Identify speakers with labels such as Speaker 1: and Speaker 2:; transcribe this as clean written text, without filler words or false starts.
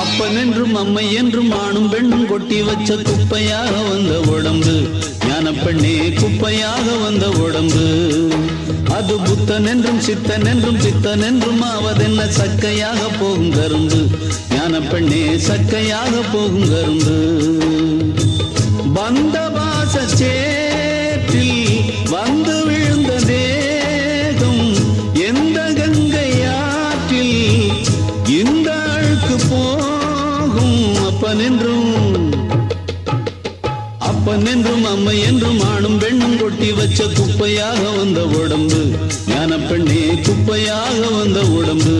Speaker 1: அப்பன் என்றும் அம்மை என்றும் ஆணும் பெண்ணும் கொட்டி வச்ச குப்பையாக வந்த உடம்பு ஞான பெண்ணே குப்பையாக வந்த உடம்பு அது புத்தன் என்றும் சித்தன் என்றும் சித்தன் என்றும் ஆவதென்ன சக்கையாக போகும் கரும்பு ஞான பெண்ணே சக்கையாக போகும் கரும்பு வந்த வாச சேற்றில் வந்து விழுந்த தேகம் எந்த கங்கையாற்றில் இந்த அழுக்கு போகும் அப்பன் என்றும் அம்மை என்றும் ஆணும் பெண்ணும் கொட்டி வச்ச குப்பையாக வந்த உடம்பு ஞான பெண்ணே குப்பையாக வந்த உடம்பு